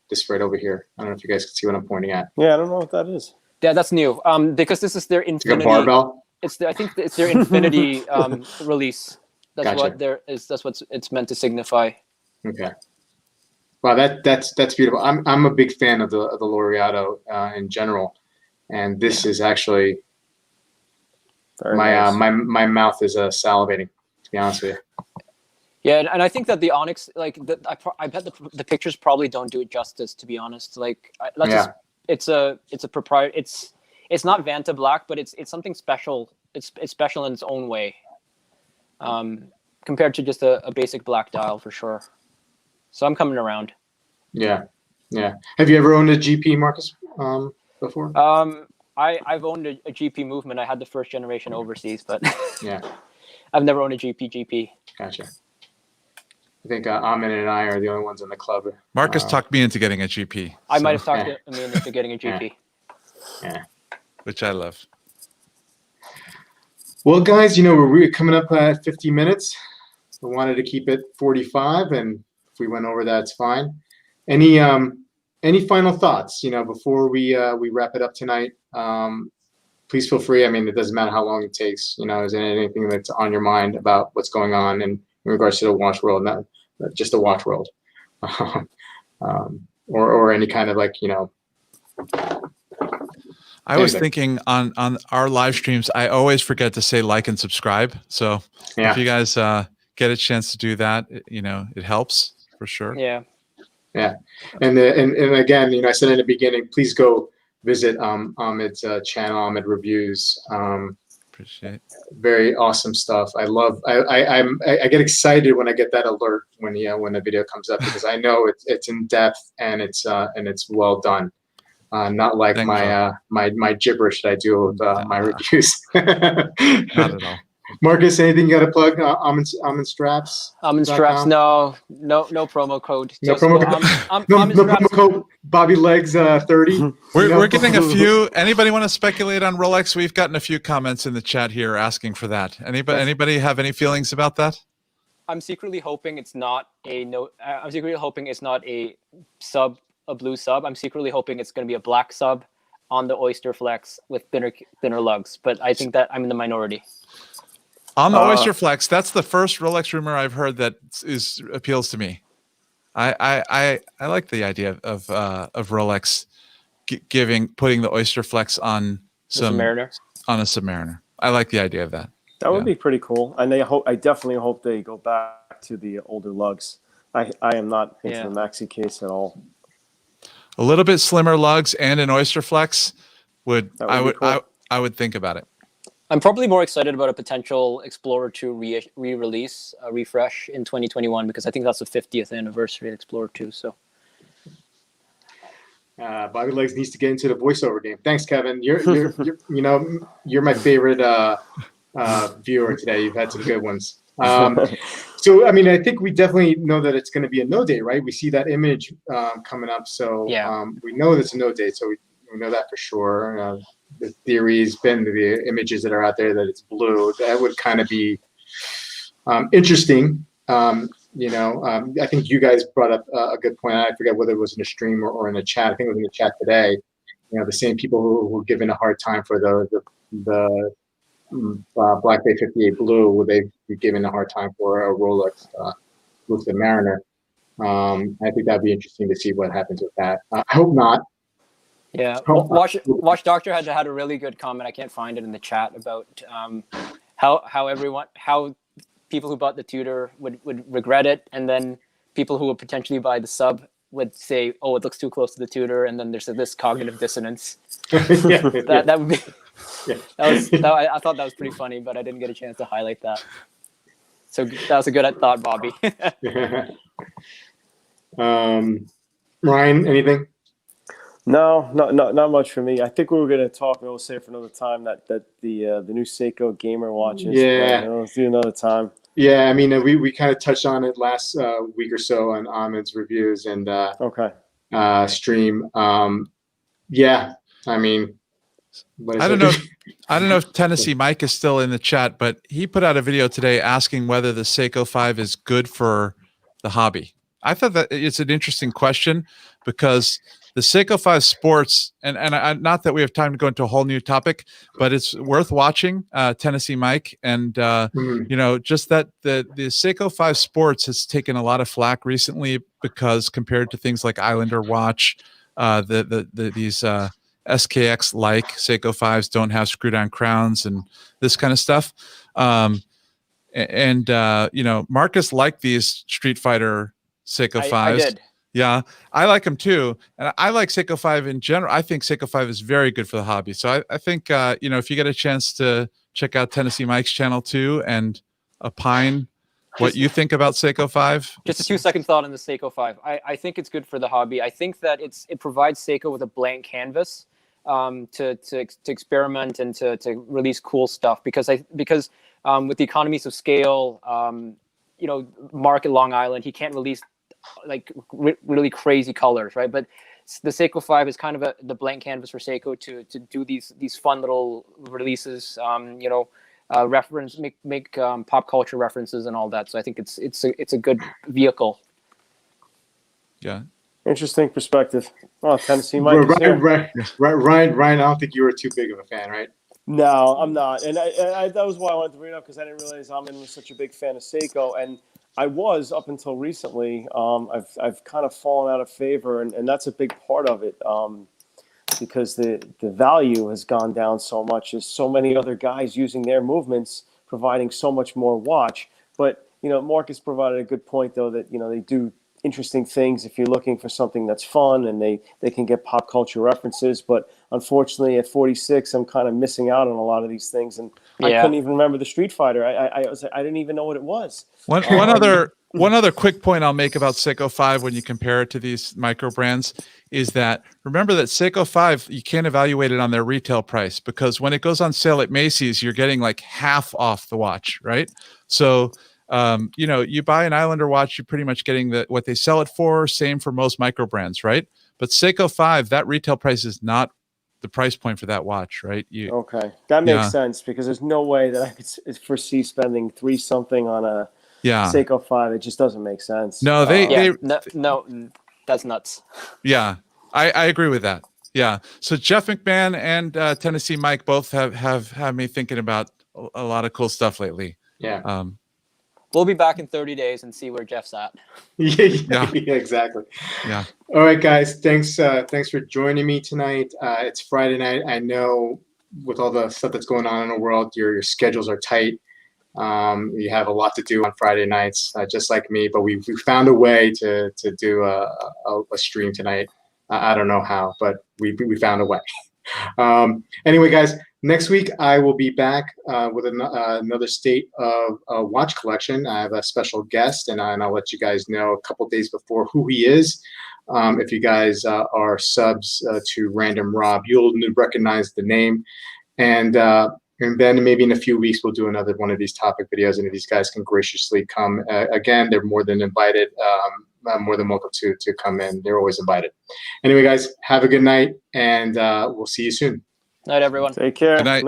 Speaker 1: this right over here? I don't know if you guys can see what I'm pointing at.
Speaker 4: Yeah, I don't know what that is.
Speaker 3: Yeah, that's new. Because this is their Infinity.
Speaker 1: Like a barbell.
Speaker 3: I think it's their Infinity release. That's
Speaker 1: gotcha.
Speaker 3: That's what it's meant to signify.
Speaker 1: Okay. Wow, that's beautiful. I'm a big fan of the Laureato in general, and this is actually my mouth is salivating, to be honest with you.
Speaker 3: Yeah, and I think that the Onyx, like, I bet the pictures probably don't do it justice. To be honest, like, it's a proprietary. it's not Vanta black, but it's something special. It's special in its own way, compared to just a basic black dial for sure. So I'm coming around.
Speaker 1: Yeah. Have you ever owned a GP, Marcus, before?
Speaker 3: I've owned a GP movement. I had the first generation overseas, but
Speaker 1: Yeah.
Speaker 3: I've never owned a GP.
Speaker 1: Gotcha. I think Amin and I are the only ones in the club.
Speaker 2: Marcus talked me into getting a GP.
Speaker 3: I might have talked to Amin into getting a GP.
Speaker 1: Yeah.
Speaker 2: Which I love.
Speaker 1: Well, guys, we're coming up at 50 minutes. I wanted to keep it 45, and if we went over that, it's fine. Any final thoughts? Before we wrap it up tonight. Please feel free. I mean, it doesn't matter how long it takes. Is there anything that's on your mind about what's going on in regards to the watch world, not just the watch world, or any kind of
Speaker 2: I was thinking on our live streams, I always forget to say like and subscribe. So if you guys get a chance to do that, it helps for sure.
Speaker 3: Yeah.
Speaker 1: Yeah. And again, I said in the beginning, please go visit Ahmed's channel, Ahmed Reviews.
Speaker 2: Appreciate.
Speaker 1: Very awesome stuff. I get excited when I get that alert when the video comes up, because I know it's in depth and it's well done. Not like my gibberish that I do with my reviews.
Speaker 2: Not at all.
Speaker 1: Marcus, anything you got to plug? Almond Straps?
Speaker 3: Almond Straps, no promo code.
Speaker 1: No promo code. No promo code. Bobby Legs 30.
Speaker 2: We're getting a few. Anybody want to speculate on Rolex? We've gotten a few comments in the chat here asking for that. Anybody have any feelings about that?
Speaker 3: I'm secretly hoping it's not I'm secretly hoping it's not a blue sub. I'm secretly hoping it's going to be a black sub on the Oyster Flex with thinner lugs. But I think that I'm in the minority.
Speaker 2: On the Oyster Flex, that's the first Rolex rumor I've heard that appeals to me. I like the idea of Rolex putting the Oyster Flex on a Submariner. I like the idea of that.
Speaker 4: That would be pretty cool. And I definitely hope they go back to the older lugs. I am not into the maxi case at all.
Speaker 2: A little bit slimmer lugs and an Oyster Flex I would think about it.
Speaker 3: I'm probably more excited about a potential Explorer 2 re-release, refresh in 2021, because I think that's the 50th anniversary of Explorer 2. So,
Speaker 1: Bobby Legs needs to get into the voiceover game. Thanks, Kevin. You're my favorite viewer today. You've had some good ones. So, I mean, I think we definitely know that it's going to be a no date, right? We see that image coming up, so we know it's a no date. So we know that for sure. The theory's been the images that are out there that it's blue. That would kind of be interesting. I think you guys brought up a good point. I forget whether it was in a stream or in the chat. I think it was in the chat today. The same people who were given a hard time for the Black Bay 58 Blue, would they be given a hard time for a Rolex with the Mariner? I think that'd be interesting to see what happens with that. I hope not.
Speaker 3: Yeah, Watch Doctor had a really good comment. I can't find it in the chat about how people who bought the Tudor would regret it, and then people who would potentially buy the sub would say, "Oh, it looks too close to the Tudor," and then there's this cognitive dissonance. That would be. Yeah. I thought that was pretty funny, but I didn't get a chance to highlight that. So that was a good thought, Bobby.
Speaker 1: Ryan, anything?
Speaker 4: No, not much for me. I think we were going to talk. We'll save for another time that the new Seiko gamer watches.
Speaker 1: Yeah,
Speaker 4: let's do another time.
Speaker 1: Yeah, I mean, we kind of touched on it last week or so on Ahmed's reviews and stream. Yeah, I mean,
Speaker 2: I don't know if Tennessee Mike is still in the chat, but he put out a video today asking whether the Seiko 5 is good for the hobby. I thought that it's an interesting question, because the Seiko 5 Sports, and not that we have time to go into a whole new topic, but it's worth watching, Tennessee Mike. And, just that the Seiko 5 Sports has taken a lot of flack recently, because compared to things like Islander Watch, these SKX-like Seiko 5s don't have screw-down crowns and this kind of stuff. Marcus liked these Street Fighter Seiko 5s.
Speaker 3: I did.
Speaker 2: Yeah, I like them too, and I like Seiko 5 in general. I think Seiko 5 is very good for the hobby. So I think you know, if you get a chance to check out Tennessee Mike's channel too and opine what you think about Seiko 5.
Speaker 3: Just a 2-second thought on the Seiko 5. I think it's good for the hobby. I think that it provides Seiko with a blank canvas to experiment and to release cool stuff because with the economies of scale, you know, Mark at Long Island, he can't release like really crazy colors, right? But the Seiko 5 is kind of the blank canvas for Seiko to do these fun little releases, you know, make pop culture references and all that. So I think it's a good vehicle.
Speaker 2: Yeah.
Speaker 4: Interesting perspective. Oh, Tennessee Mike is here.
Speaker 1: Ryan, I don't think you were too big of a fan, right?
Speaker 4: No, I'm not, and I that was why I wanted to read up because I didn't realize Amin was such a big fan of Seiko, and I was up until recently. I've kind of fallen out of favor, and that's a big part of it because the value has gone down so much. There's so many other guys using their movements, providing so much more watch. But you know, Marcus provided a good point though that you know they do interesting things if you're looking for something that's fun and they can get pop culture references. But unfortunately at 46, I'm kind of missing out on a lot of these things. And I couldn't even remember the Street Fighter. I didn't even know what it was.
Speaker 2: One other quick point I'll make about Seiko 5 when you compare it to these micro brands is that remember that Seiko 5, you can't evaluate it on their retail price because when it goes on sale at Macy's, you're getting like half off the watch, right? So you know, you buy an Islander watch, you're pretty much getting what they sell it for. Same for most micro brands, right? But Seiko 5, that retail price is not the price point for that watch, right?
Speaker 4: Okay, that makes sense because there's no way that I could foresee spending $3 something on a Seiko 5. It just doesn't make sense.
Speaker 2: No,
Speaker 3: no, that's nuts.
Speaker 2: Yeah, I agree with that. Yeah. So Jeff McMahon and Tennessee Mike both have me thinking about a lot of cool stuff lately.
Speaker 1: Yeah.
Speaker 3: We'll be back in 30 days and see where Jeff's at.
Speaker 1: Yeah, exactly.
Speaker 2: Yeah.
Speaker 1: All right, guys. Thanks for joining me tonight. It's Friday night. I know with all the stuff that's going on in the world, your schedules are tight. You have a lot to do on Friday nights, just like me. But we found a way to do a stream tonight. I don't know how, but we found a way. Anyway, guys, next week I will be back with another state of watch collection. I have a special guest, and I'll let you guys know a couple days before who he is. If you guys are subs to Random Rob, you'll recognize the name. And then maybe in a few weeks we'll do another one of these topic videos, and if these guys can graciously come again, they're more than invited. More than welcome to come in. They're always invited. Anyway, guys, have a good night, and we'll see you soon.
Speaker 3: Night, everyone.
Speaker 4: Take care.
Speaker 2: Good night.